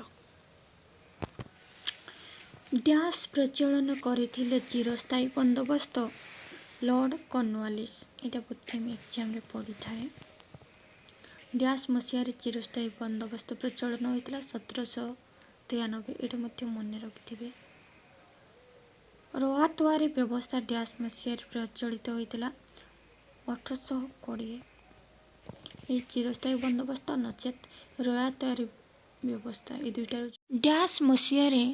ଡ୍ୟାସ୍ ପ୍ରଚଳନ କରିଥିଲେ ଚିରସ୍ଥାୟୀ ବନ୍ଦୋବସ୍ତ। Lord Cornwallis. ଏଇଟା ବହୁତ ଟାଇମ୍ ଏକ୍ଜାମ୍ରେ ପଡ଼ିଥାଏ। ଡ୍ୟାସ୍ ମସିହାରେ ଚିରସ୍ଥାୟୀ ବନ୍ଦୋବସ୍ତ ପ୍ରଚଳନ ହୋଇଥିଲା? 1793। ଏଇଟା ମଧ୍ୟ ମନେ ରଖିଥିବେ। ରୋଆତୱାରୀ ବ୍ୟବସ୍ଥା ଡ୍ୟାସ୍ ମସିହାରେ ପ୍ରଚଳିତ ହୋଇଥିଲା? 1820। ଏହି ଚିରସ୍ଥାୟୀ ବନ୍ଦୋବସ୍ତ ନଚେତ୍ ରୋଆତୱାରୀ ବ୍ୟବସ୍ଥା, এই ଦୁଇଟାରୁ। ଡ୍ୟାସ୍ ମସିହାରେ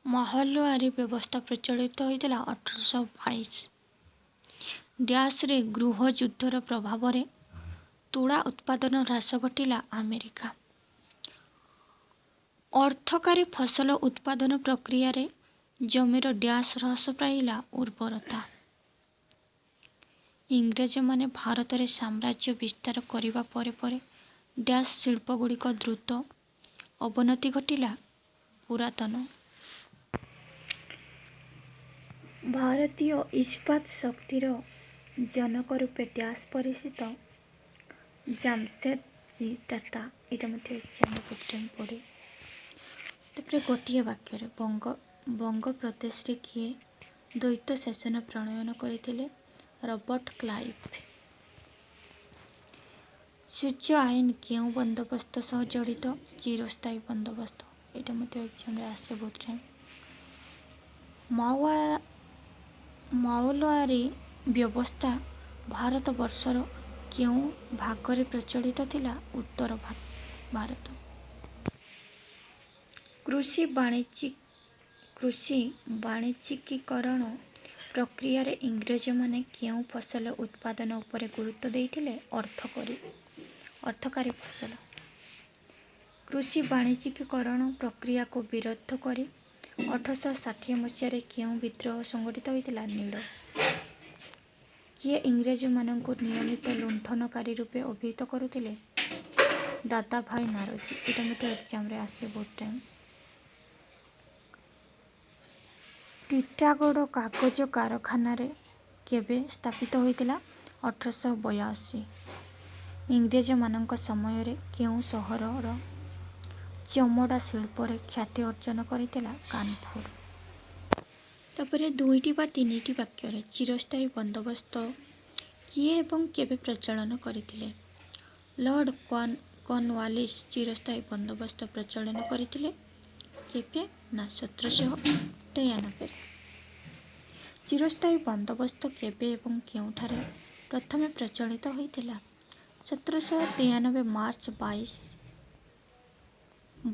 ମହଲୱାରୀ ବ୍ୟବସ୍ଥା ପ୍ରଚଳିତ ହୋଇଥିଲା? 1822। ଡ୍ୟାସ୍ରେ ଗୃହଯୁଦ୍ଧର ପ୍ରଭାବରେ ତୁଳା ଉତ୍ପାଦନ ହ୍ରାସ ଘଟିଲା? ଆମେରିକା। ଅର୍ଥକାରୀ ଫସଲ ଉତ୍ପାଦନ ପ୍ରକ୍ରିୟାରେ ଜମିର ଡ୍ୟାସ୍ ହ୍ରାସ ପାଇଲା? ଉର୍ବରତା। ଇଂରେଜମାନେ ଭାରତରେ ସାମ୍ରାଜ୍ୟ ବିସ୍ତାର କରିବା ପରେ ପରେ ଡ୍ୟାସ୍ ଶିଳ୍ପଗୁଡ଼ିକ ଦ୍ରୁତ ଅବନତି ଘଟିଲା? ପୁରାତନ। ଭାରତୀୟ ଇସ୍ପାତ ଶକ୍ତିର ଜନକ ରୂପେ ଡ୍ୟାସ୍ ପରିଚିତ ଜାମଶେଦଜୀ ଟାଟା। ଏଇଟା ମଧ୍ୟ ଏକ୍ଜାମ୍ରେ କ୍ୱେଶ୍ଚନ୍ ପଡ଼େ। ତାପରେ ଗୋଟିଏ ବାକ୍ୟରେ ବଙ୍ଗ ପ୍ରଦେଶରେ କିଏ ଦ୍ୱୈତ ଶାସନ ପ୍ରଣୟନ କରିଥିଲେ? Robert Clive. ସୂର୍ଯ୍ୟ ଆଇନ କେଉଁ ବନ୍ଦୋବସ୍ତ ସହ ଜଡ଼ିତ? ଚିରସ୍ଥାୟୀ ବନ୍ଦୋବସ୍ତ। ଏଇଟା ମଧ୍ୟ ଏକ୍ଜାମ୍ରେ ଆସେ ବହୁତ ଟାଇମ୍। ମାଓଲାରୀ ବ୍ୟବସ୍ଥା ଭାରତବର୍ଷର କେଉଁ ଭାଗରେ ପ୍ରଚଳିତ ଥିଲା? ଉତ୍ତର ଭାରତ। କୃଷି ବାଣିଜ୍ୟିକୀକରଣ ପ୍ରକ୍ରିୟାରେ ଇଂରେଜମାନେ କେଉଁ ଫସଲ ଉତ୍ପାଦନ ଉପରେ ଗୁରୁତ୍ୱ ଦେଇଥିଲେ? ଅର୍ଥକାରୀ ଫସଲ। କୃଷି ବାଣିଜ୍ୟିକୀକରଣ ପ୍ରକ୍ରିୟାକୁ ବିରୋଧ କରି 1860 ମସିହାରେ କେଉଁ ବିଦ୍ରୋହ ସଂଗଠିତ ହୋଇଥିଲା? ନୀଳ। କିଏ ଇଂରେଜମାନଙ୍କୁ ନିୟମିତ ଲୁଣ୍ଠନକାରୀ ରୂପେ ଅଭିହିତ କରୁଥିଲେ? ଦାଦାଭାଇ ନାରୋଜୀ। ଏଇଟା ମଧ୍ୟ ଏକ୍ଜାମ୍ରେ ଆସେ ବହୁତ ଟାଇମ୍। ଟିଟାଗଡ଼ କାଗଜ କାରଖାନାରେ କେବେ ସ୍ଥାପିତ ହୋଇଥିଲା? 1882। ଇଂରେଜମାନଙ୍କ ସମୟରେ କେଉଁ ସହରର ଚମଡ଼ା ଶିଳ୍ପରେ ଖ୍ୟାତି ଅର୍ଜନ କରିଥିଲା? କାନପୁର। ତାପରେ 2ଟି ବା 3ଟି ବାକ୍ୟରେ ଚିରସ୍ଥାୟୀ ବନ୍ଦୋବସ୍ତ କିଏ ଏବଂ କେବେ ପ୍ରଚଳନ କରିଥିଲେ? ଲର୍ଡ଼ କର୍ଣ୍ଣୱାଲିସ୍ ଚିରସ୍ଥାୟୀ ବନ୍ଦୋବସ୍ତ ପ୍ରଚଳନ କରିଥିଲେ କେବେ? ନା 1793। ଚିରସ୍ଥାୟୀ ବନ୍ଦୋବସ୍ତ କେବେ ଏବଂ କେଉଁଠାରେ ପ୍ରଥମେ ପ୍ରଚଳିତ ହୋଇଥିଲା? 1793 ମାର୍ଚ୍ଚ 22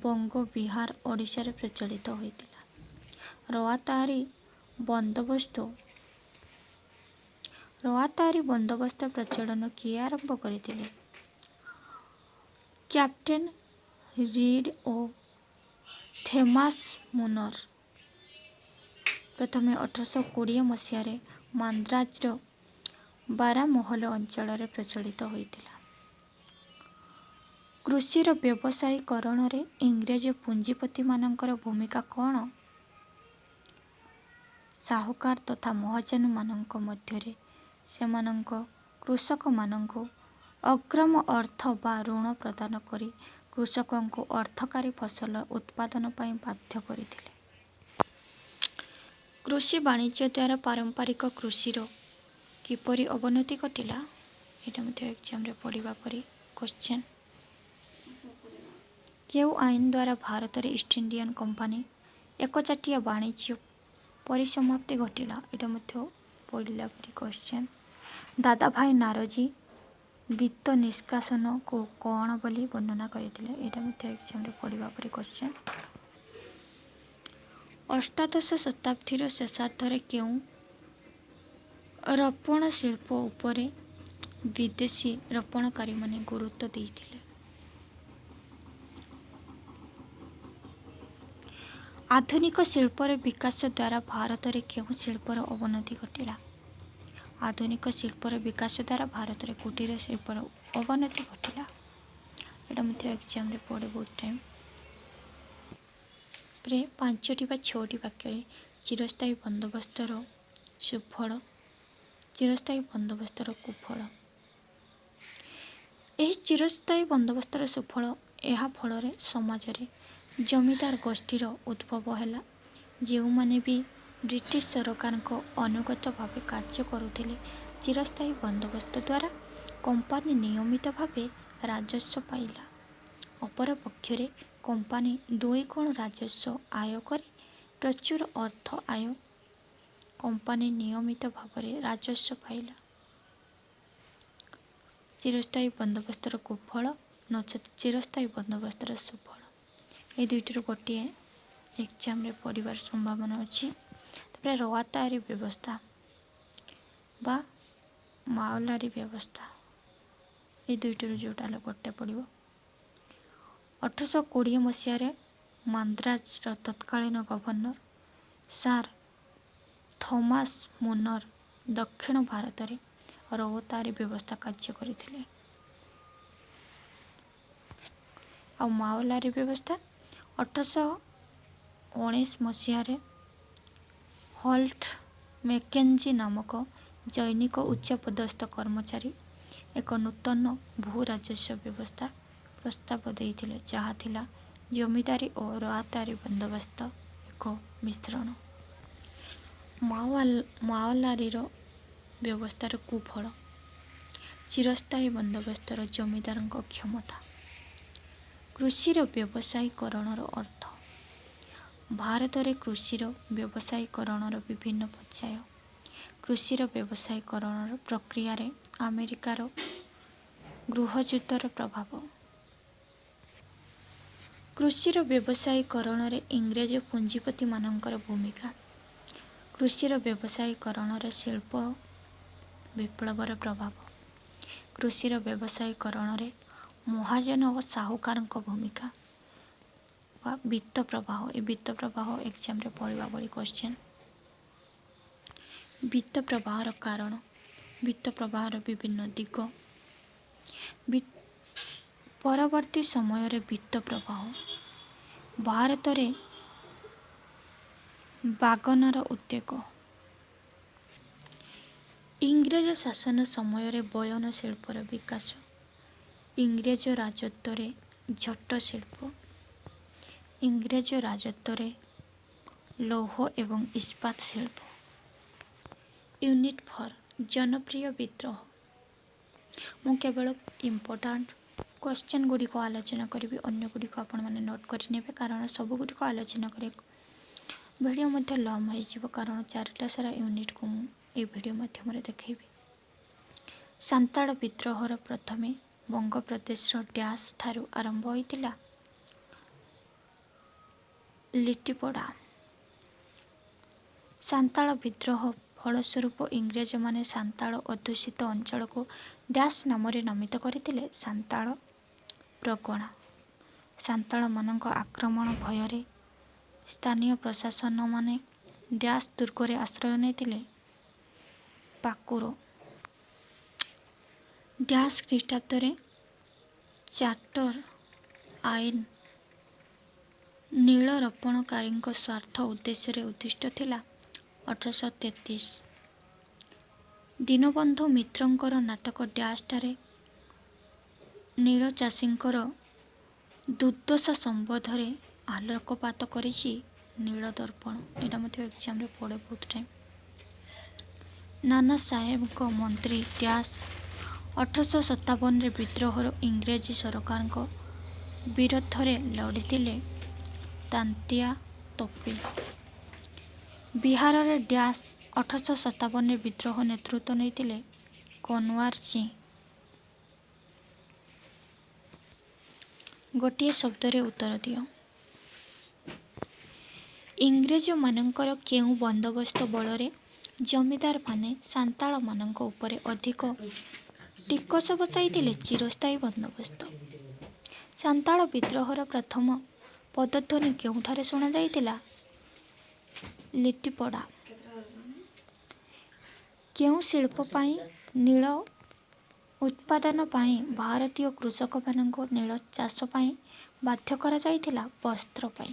ବଙ୍ଗ, ବିହାର, ଓଡ଼ିଶାରେ ପ୍ରଚଳିତ ହୋଇଥିଲା। ରଆତାରୀ ବନ୍ଦୋବସ୍ତ ପ୍ରଚଳନ କିଏ ଆରମ୍ଭ କରିଥିଲେ? କ୍ୟାପ୍ଟେନ୍ ରିଡ୍ ଓ ଥୋମାସ୍ ମୁନର। ପ୍ରଥମେ 1820 ମସିହାରେ ମାନ୍ଦ୍ରାଜର ବାରାମହଲ ଅଞ୍ଚଳରେ ପ୍ରଚଳିତ ହୋଇଥିଲା। କୃଷିର ବ୍ୟବସାୟୀକରଣରେ ଇଂରେଜ ପୁଞ୍ଜିପତିମାନଙ୍କର ଭୂମିକା କ'ଣ? ସାହୁକାର ତଥା ମହାଜନମାନଙ୍କ ମଧ୍ୟରେ ସେମାନଙ୍କ କୃଷକମାନଙ୍କୁ ଅଗ୍ରୀମ ଅର୍ଥ ବା ଋଣ ପ୍ରଦାନ କରି କୃଷକଙ୍କୁ ଅର୍ଥକାରୀ ଫସଲ ଉତ୍ପାଦନ ପାଇଁ ବାଧ୍ୟ କରିଥିଲେ। କୃଷି ବାଣିଜ୍ୟ ଦ୍ୱାରା ପାରମ୍ପରିକ କୃଷିର କିପରି ଅବନତି ଘଟିଲା? ଏଇଟା ମଧ୍ୟ ଏକ୍ଜାମ୍ରେ ପଡ଼ିବା ପରି କ୍ୱେଶ୍ଚନ୍। କେଉଁ ଆଇନ ଦ୍ୱାରା ଭାରତରେ ଇଷ୍ଟ ଇଣ୍ଡିଆ କମ୍ପାନୀ ଏକଚାଟିଆ ବାଣିଜ୍ୟ ପରିସମାପ୍ତି ଘଟିଲା? ଏଇଟା ମଧ୍ୟ ପଡ଼ିଲା ପରି କ୍ୱେଶ୍ଚନ୍। ଦାଦାଭାଇ ନାରୋଜୀ ବିତ୍ତ ନିଷ୍କାସନକୁ କ'ଣ ବୋଲି ବର୍ଣ୍ଣନା କରିଥିଲେ? ଏଇଟା ମଧ୍ୟ ଏକ୍ଜାମ୍ରେ ପଡ଼ିବା ପରି କ୍ୱେଶ୍ଚନ୍। ଅଷ୍ଟାଦଶ ଶତାବ୍ଦୀର ଶେଷାର୍ଦ୍ଧରେ କେଉଁ ରପଣ ଶିଳ୍ପ ଉପରେ ବିଦେଶୀ ରପଣକାରୀମାନେ ଗୁରୁତ୍ୱ ଦେଇଥିଲେ? ଆଧୁନିକ ଶିଳ୍ପର ବିକାଶ ଦ୍ୱାରା ଭାରତରେ କେଉଁ ଶିଳ୍ପର ଅବନତି ଘଟିଲା? ଆଧୁନିକ ଶିଳ୍ପର ବିକାଶ ଦ୍ୱାରା ଭାରତରେ କୁଟୀର ଶିଳ୍ପର ଅବନତି ଘଟିଲା। ଏଇଟା ମଧ୍ୟ ଏକ୍ଜାମ୍ରେ ପଡ଼େ ବହୁତ ଟାଇମ୍। ପରେ 5ଟି ବା 6ଟି ବାକ୍ୟରେ ଚିରସ୍ଥାୟୀ ବନ୍ଦୋବସ୍ତର ସୁଫଳ, ଚିରସ୍ଥାୟୀ ବନ୍ଦୋବସ୍ତର କୁଫଳ। ଏହି ଚିରସ୍ଥାୟୀ ବନ୍ଦୋବସ୍ତର ସୁଫଳ ଏହା ଫଳରେ ସମାଜରେ ଜମିଦାର ଗୋଷ୍ଠୀର ଉଦ୍ଭବ ହେଲା, ଯେଉଁମାନେ ବି ବ୍ରିଟିଶ ସରକାରଙ୍କ ଅନୁଗତ ଭାବେ କାର୍ଯ୍ୟ କରୁଥିଲେ। ଚିରସ୍ଥାୟୀ ବନ୍ଦୋବସ୍ତ ଦ୍ୱାରା କମ୍ପାନୀ ନିୟମିତ ଭାବେ ରାଜସ୍ୱ ପାଇଲା। ଅପରପକ୍ଷରେ କମ୍ପାନୀ 2 ଗୁଣ ରାଜସ୍ୱ ଆୟ କରି ପ୍ରଚୁର ଅର୍ଥ ଆୟ କମ୍ପାନୀ ନିୟମିତ ଭାବରେ ରାଜସ୍ୱ ପାଇଲା। ଚିରସ୍ଥାୟୀ ବନ୍ଦୋବସ୍ତର କୁଫଳ ନଚେତ୍ ଚିରସ୍ଥାୟୀ ବନ୍ଦୋବସ୍ତର ସୁଫଳ, এই ଦୁଇଟିରୁ ଗୋଟିଏ ଏକ୍ଜାମ୍ରେ ପଡ଼ିବାର ସମ୍ଭାବନା ଅଛି। ତାପରେ ରଆତାରୀ ବ୍ୟବସ୍ଥା ବା ମାଓଲାରୀ ବ୍ୟବସ୍ଥା, এই ଦୁଇଟିରୁ ଯେଉଁଟା ହେଲେ ଗୋଟେ ପଡ଼ିବ। 1820 ମସିହାରେ ମାନ୍ଦ୍ରାଜର ତତ୍କାଳୀନ ଗଭର୍ଣ୍ଣର ସାର୍ ଥୋମାସ୍ ମୁନର ଦକ୍ଷିଣ ଭାରତରେ ରଆତାରୀ ବ୍ୟବସ୍ଥା କାର୍ଯ୍ୟ କରିଥିଲେ। ଆଉ ମାଓଲାରୀ ବ୍ୟବସ୍ଥା 1819 ମସିହାରେ ହଲ୍ଟ ମେକେଞ୍ଜି ନାମକ ଜୈନିକ ଉଚ୍ଚପଦସ୍ଥ କର୍ମଚାରୀ ଏକ ନୂତନ ଭୂ ରାଜସ୍ୱ ବ୍ୟବସ୍ଥା ପ୍ରସ୍ତାବ ଦେଇଥିଲେ, ଯାହା ଥିଲା ଜମିଦାରୀ ଓ ରଆତାରୀ ବନ୍ଦୋବସ୍ତ ଏକ ମିଶ୍ରଣ। ମାଓଲାରୀର ବ୍ୟବସ୍ଥାର କୁଫଳ। ଚିରସ୍ଥାୟୀ ବନ୍ଦୋବସ୍ତର ଜମିଦାରଙ୍କ କ୍ଷମତା। କୃଷିର ବ୍ୟବସାୟୀକରଣର ଅର୍ଥ। ଭାରତରେ କୃଷିର ବ୍ୟବସାୟୀକରଣର ବିଭିନ୍ନ ପର୍ଯ୍ୟାୟ। କୃଷିର ବ୍ୟବସାୟୀକରଣର ପ୍ରକ୍ରିୟାରେ ଆମେରିକାର ଗୃହଯୁଦ୍ଧର ପ୍ରଭାବ। କୃଷିର ବ୍ୟବସାୟୀକରଣରେ ଇଂରେଜ ପୁଞ୍ଜିପତିମାନଙ୍କର ଭୂମିକା। କୃଷିର ବ୍ୟବସାୟୀକରଣରେ ଶିଳ୍ପ ବିପ୍ଳବର ପ୍ରଭାବ। କୃଷିର ବ୍ୟବସାୟୀକରଣରେ ମହାଜନ ଓ ସାହୁକାରଙ୍କ ଭୂମିକା ବା ବିତ୍ତ ପ୍ରବାହ। ଏ ବିତ୍ତ ପ୍ରବାହ ଏକ୍ଜାମରେ ପଡ଼ିବା ଭଳି କ୍ୱେଶ୍ଚନ୍। ବିତ୍ତ ପ୍ରବାହର କାରଣ। ବିତ୍ତ ପ୍ରବାହର ବିଭିନ୍ନ ଦିଗ। ପରବର୍ତ୍ତୀ ସମୟରେ ବିତ୍ତ ପ୍ରବାହ। ଭାରତରେ ବାଗନର ଉଦ୍ୟୋଗ। ଇଂରେଜ ଶାସନ ସମୟରେ ବୟନ ଶିଳ୍ପର ବିକାଶ। ଇଂରେଜ ରାଜତ୍ୱରେ ଝୋଟ ଶିଳ୍ପ। ଇଂରେଜ ରାଜତ୍ୱରେ ଲୌହ ଏବଂ ଇସ୍ପାତ ଶିଳ୍ପ। ୟୁନିଟ୍ 4 ଜନପ୍ରିୟ ବିଦ୍ରୋହ। ମୁଁ କେବଳ ଇମ୍ପୋର୍ଟାଣ୍ଟ କ୍ୱେଶ୍ଚନ୍ ଗୁଡ଼ିକ ଆଲୋଚନା କରିବି, ଅନ୍ୟ ଗୁଡ଼ିକ ଆପଣମାନେ ନୋଟ୍ କରିନେବେ, କାରଣ ସବୁଗୁଡ଼ିକ ଆଲୋଚନା କରି ଭିଡ଼ିଓ ମଧ୍ୟ ଲମ୍ବ ହୋଇଯିବ, କାରଣ 4ଟା ସାରା ୟୁନିଟ୍କୁ ମୁଁ ଏହି ଭିଡ଼ିଓ ମାଧ୍ୟମରେ ଦେଖାଇବି। ସାନ୍ତାଳ ବିଦ୍ରୋହର ପ୍ରଥମେ ବଙ୍ଗପ୍ରଦେଶର ଡ୍ୟାସ୍ ଠାରୁ ଆରମ୍ଭ ହୋଇଥିଲା। ଲିଟିପୋଡ଼ା। ସାନ୍ତାଳ ବିଦ୍ରୋହ ଫଳସ୍ୱରୂପ ଇଂରେଜମାନେ ସାନ୍ତାଳ ଅଧ୍ୟୁଷିତ ଅଞ୍ଚଳକୁ ଡ୍ୟାସ୍ ନାମରେ ନାମିତ କରିଥିଲେ। ସାନ୍ତାଳ ପ୍ରଗଣା। ସାନ୍ତାଳମାନଙ୍କ ଆକ୍ରମଣ ଭୟରେ ସ୍ଥାନୀୟ ପ୍ରଶାସନମାନେ ଡ୍ୟାସ୍ ଦୁର୍ଗରେ ଆଶ୍ରୟ ନେଇଥିଲେ। ପାକୁର। ଡ୍ୟାସ୍ ଖ୍ରୀଷ୍ଟାବ୍ଦରେ ଚାର୍ଟର ଆଇନ ନୀଳ ରପଣକାରୀଙ୍କ ସ୍ୱାର୍ଥ ଉଦ୍ଦେଶ୍ୟରେ ଉଦ୍ଦିଷ୍ଟ ଥିଲା। 1833 ଦୀନବନ୍ଧୁ ମିତ୍ରଙ୍କର ନାଟକ ଡ୍ୟାସ୍ଠାରେ ନୀଳ ଚାଷୀଙ୍କର ଦୁର୍ଦ୍ଦଶା ସମ୍ବନ୍ଧରେ ଆଲୋକପାତ କରିଛି ନୀଳ ଦର୍ପଣ। ଏଇଟା ମଧ୍ୟ ଏକ୍ଜାମରେ ପଡ଼େ ବହୁତ ଟାଇମ୍। ନାନା ସାହେବଙ୍କ ମନ୍ତ୍ରୀ ଡ୍ୟାସ୍ 1857ରେ ବିଦ୍ରୋହର ଇଂରେଜୀ ସରକାରଙ୍କ ବିରୋଧରେ ଲଢ଼ିଥିଲେ। ତାନ୍ତିଆ ତୋପେ। ବିହାରରେ ଡ୍ୟାସ୍ 1857ରେ ବିଦ୍ରୋହ ନେତୃତ୍ୱ ନେଇଥିଲେ କନୱାର ସିଂ। ଗୋଟିଏ ଶବ୍ଦରେ ଉତ୍ତର ଦିଅ। ଇଂରେଜମାନଙ୍କର କେଉଁ ବନ୍ଦୋବସ୍ତ ବଳରେ ଜମିଦାରମାନେ ସାନ୍ତାଳମାନଙ୍କ ଉପରେ ଅଧିକ ଟିକସ ବସାଇଥିଲେ? ଚିରସ୍ଥାୟୀ ବନ୍ଦୋବସ୍ତ। ସାନ୍ତାଳ ବିଦ୍ରୋହର ପ୍ରଥମ ପଦଧ୍ୱନି କେଉଁଠାରେ ଶୁଣାଯାଇଥିଲା? ଲିଟିପୋଡ଼ା। କେଉଁ ଶିଳ୍ପ ପାଇଁ ନୀଳ ଉତ୍ପାଦନ ପାଇଁ ଭାରତୀୟ କୃଷକମାନଙ୍କୁ ନୀଳ ଚାଷ ପାଇଁ ବାଧ୍ୟ କରାଯାଇଥିଲା? ବସ୍ତ୍ର ପାଇଁ।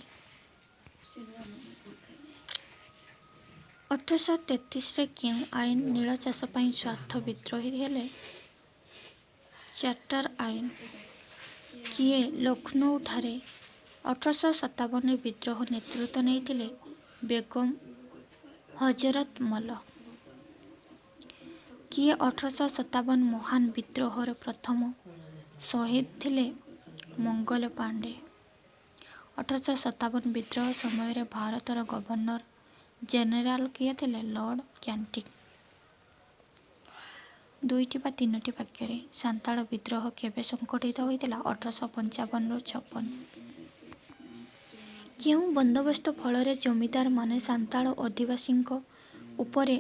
1833ରେ କେଉଁ ଆଇନ ନୀଳ ଚାଷ ପାଇଁ ସ୍ୱାର୍ଥ ବିଦ୍ରୋହୀ ହେଲେ? ଚାର୍ଟର ଆଇନ। କିଏ ଲକ୍ଷ୍ନୌଠାରେ 1857ରେ ବିଦ୍ରୋହ ନେତୃତ୍ୱ ନେଇଥିଲେ? ବେଗମ ହଜରତ ମଲ। କିଏ 1857 ମହାନ ବିଦ୍ରୋହର ପ୍ରଥମ ଶହୀଦ ଥିଲେ? ମଙ୍ଗଲ ପାଣ୍ଡେ। 1857 ବିଦ୍ରୋହ ସମୟରେ ଭାରତର ଗଭର୍ଣ୍ଣର ଜେନେରାଲ କିଏ ଥିଲେ? ଲର୍ଡ଼ କ୍ୟାଣ୍ଟିଙ୍ଗ। 2ଟି ବା 3ଟି ବାକ୍ୟରେ ସାନ୍ତାଳ ବିଦ୍ରୋହ କେବେ ସଂଗଠିତ ହୋଇଥିଲା? 1855-56। କେଉଁ ବନ୍ଦୋବସ୍ତ ଫଳରେ ଜମିଦାରମାନେ ସାନ୍ତାଳ ଅଧିବାସୀଙ୍କ ଉପରେ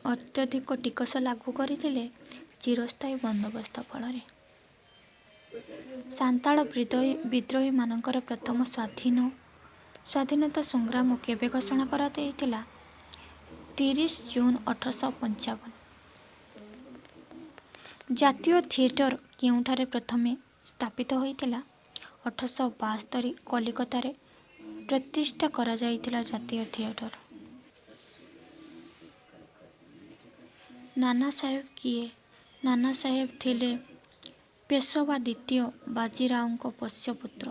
ଅତ୍ୟଧିକ ଟିକସ ଲାଗୁ କରିଥିଲେ? ଚିରସ୍ଥାୟୀ ବନ୍ଦୋବସ୍ତ ଫଳରେ। ସାନ୍ତାଳ ବିଦ୍ରୋହୀମାନଙ୍କର ପ୍ରଥମ ସ୍ୱାଧୀନତା ସଂଗ୍ରାମ କେବେ ଘୋଷଣା କରାଯାଇଥିଲା? 30 ଜୁନ୍ 1855। ଜାତୀୟ ଥିଏଟର କେଉଁଠାରେ ପ୍ରଥମେ ସ୍ଥାପିତ ହୋଇଥିଲା? 1872 କଲିକତାରେ ପ୍ରତିଷ୍ଠା କରାଯାଇଥିଲା ଜାତୀୟ ଥିଏଟର। ନାନା ସାହେବ କିଏ? ନାନା ସାହେବ ଥିଲେ ପେଶୱା ଦ୍ୱିତୀୟ ବାଜିରାଓଙ୍କ ପୋଷ୍ୟପୁତ୍ର।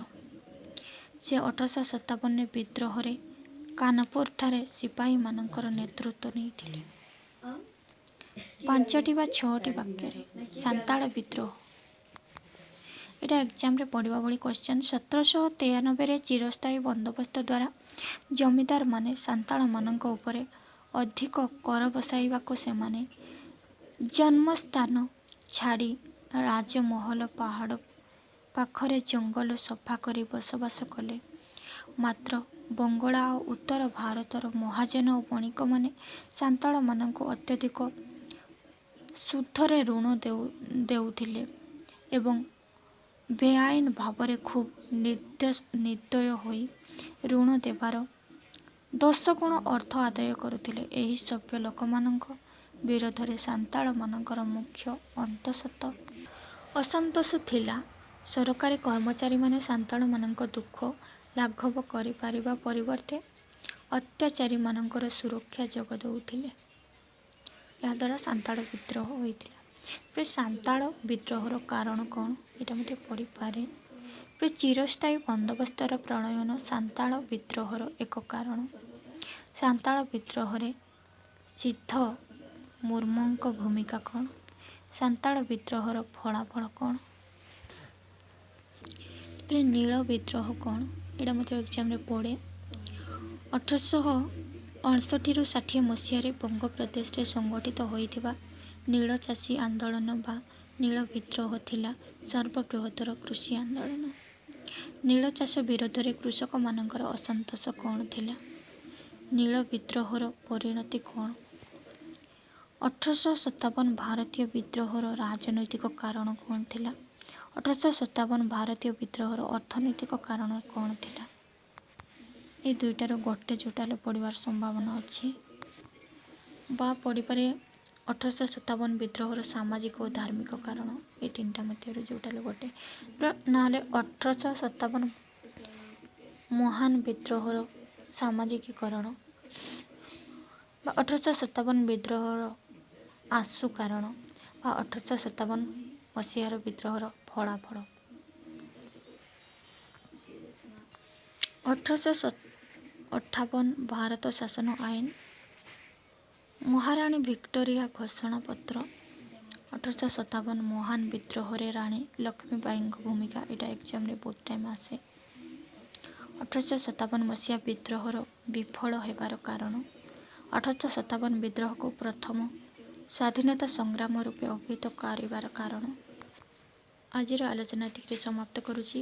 ସେ 1857 ବିଦ୍ରୋହରେ କାନପୁରଠାରେ ସିପାହୀମାନଙ୍କର ନେତୃତ୍ୱ ନେଇଥିଲେ। 5ଟି ବା 6ଟି ବାକ୍ୟରେ ସାନ୍ତାଳ ବିଦ୍ରୋହ। ଏଇଟା ଏକ୍ଜାମ୍ରେ ପଡ଼ିବା ଭଳି କ୍ୱେଶ୍ଚନ୍। 1793ରେ ଚିରସ୍ଥାୟୀ ବନ୍ଦୋବସ୍ତ ଦ୍ୱାରା ଜମିଦାରମାନେ ସାନ୍ତାଳମାନଙ୍କ ଉପରେ ଅଧିକ କର ବସାଇବାକୁ ସେମାନେ ଜନ୍ମସ୍ଥାନ ଛାଡ଼ି ରାଜମହଲ ପାହାଡ଼ ପାଖରେ ଜଙ୍ଗଲ ସଫା କରି ବସବାସ କଲେ। ମାତ୍ର ବଙ୍ଗଳା ଓ ଉତ୍ତର ଭାରତର ମହାଜନ ଓ ବଣିକମାନେ ସାନ୍ତାଳମାନଙ୍କୁ ଅତ୍ୟଧିକ ସୁଧରେ ଋଣ ଦେଉଥିଲେ ଏବଂ ବେଆଇନ ଭାବରେ ଖୁବ୍ ନିର୍ଦ୍ଦୟ ହୋଇ ଋଣ ଦେବାର 10 ଗୁଣ ଅର୍ଥ ଆଦାୟ କରୁଥିଲେ। ଏହି ସଭ୍ୟ ଲୋକମାନଙ୍କ ବିରୋଧରେ ସାନ୍ତାଳମାନଙ୍କର ମୁଖ୍ୟ ଅସନ୍ତୋଷ ଥିଲା। ସରକାରୀ କର୍ମଚାରୀମାନେ ସାନ୍ତାଳମାନଙ୍କ ଦୁଃଖ ଲାଘବ କରିପାରିବା ପରିବର୍ତ୍ତେ ଅତ୍ୟାଚାରୀମାନଙ୍କର ସୁରକ୍ଷା ଯୋଗ ଦେଉଥିଲେ। ଏହାଦ୍ୱାରା ସାନ୍ତାଳ ବିଦ୍ରୋହ ହୋଇଥିଲା। ସାନ୍ତାଳ ବିଦ୍ରୋହର କାରଣ କ'ଣ ଏଇଟା ମଧ୍ୟ ପଡ଼ିପାରେ। ଚିରସ୍ଥାୟୀ ବନ୍ଦୋବସ୍ତର ପ୍ରଣୟନ ସାନ୍ତାଳ ବିଦ୍ରୋହର ଏକ କାରଣ। ସାନ୍ତାଳ ବିଦ୍ରୋହରେ ସିଦ୍ଧ ମୁର୍ମୁଙ୍କ ଭୂମିକା କ'ଣ? ସାନ୍ତାଳ ବିଦ୍ରୋହର ଫଳାଫଳ କ'ଣ? ନୀଳ ବିଦ୍ରୋହ କ'ଣ? ଏଇଟା ମଧ୍ୟ ଏକ୍ଜାମ୍ରେ ପଡ଼େ। 1859ରୁ 60 ମସିହାରେ ବଙ୍ଗପ୍ରଦେଶରେ ସଂଗଠିତ ହୋଇଥିବା ନୀଳ ଚାଷୀ ଆନ୍ଦୋଳନ ବା ନୀଳ ବିଦ୍ରୋହ ଥିଲା ସର୍ବବୃହତ୍ତର କୃଷି ଆନ୍ଦୋଳନ। ନୀଳ ଚାଷ ବିରୋଧରେ କୃଷକମାନଙ୍କର ଅସନ୍ତୋଷ କ'ଣ ଥିଲା? ନୀଳ ବିଦ୍ରୋହର ପରିଣତି କ'ଣ? 1857 ଭାରତୀୟ ବିଦ୍ରୋହର ରାଜନୈତିକ କାରଣ କ'ଣ ଥିଲା? 1857 ଭାରତୀୟ ବିଦ୍ରୋହର ଅର୍ଥନୈତିକ କାରଣ କ'ଣ ଥିଲା? ଏ ଦୁଇଟାରୁ ଗୋଟେ ଯୋଉଟାରେ ପଡ଼ିବାର ସମ୍ଭାବନା ଅଛି ବା ପଡ଼ିପାରେ 1857 ବିଦ୍ରୋହର ସାମାଜିକ ଓ ଧାର୍ମିକ କାରଣ। ଏ ତିନିଟା ମଧ୍ୟରୁ ଯୋଉଟାରେ ଗୋଟେ, ନହେଲେ 1857 ମହାନ ବିଦ୍ରୋହର ସାମାଜିକୀକରଣ ବା 1857 ବିଦ୍ରୋହର ଆଶୁ କାରଣ ବା 1857 ମସିହାର ବିଦ୍ରୋହର ଫଳାଫଳ। 1858 ଭାରତ ଶାସନ ଆଇନ, ମହାରାଣୀ ଭିକ୍ଟୋରିଆ ଘୋଷଣାପତ୍ର। 1857 ମହାନ ବିଦ୍ରୋହରେ ରାଣୀ ଲକ୍ଷ୍ମୀବାଈଙ୍କ ଭୂମିକା। ଏଇଟା ଏକ୍ଜାମ୍ରେ ବହୁତ ଟାଇମ୍ ଆସେ। 1857 ମସିହା ବିଦ୍ରୋହର ବିଫଳ ହେବାର କାରଣ। 1857 ବିଦ୍ରୋହକୁ ପ୍ରଥମ ସ୍ୱାଧୀନତା ସଂଗ୍ରାମ ରୂପେ ଅଭିହିତ କରିବାର କାରଣ। ଆଜିର ଆଲୋଚନା ଏତିକିରେ ସମାପ୍ତ କରୁଛି।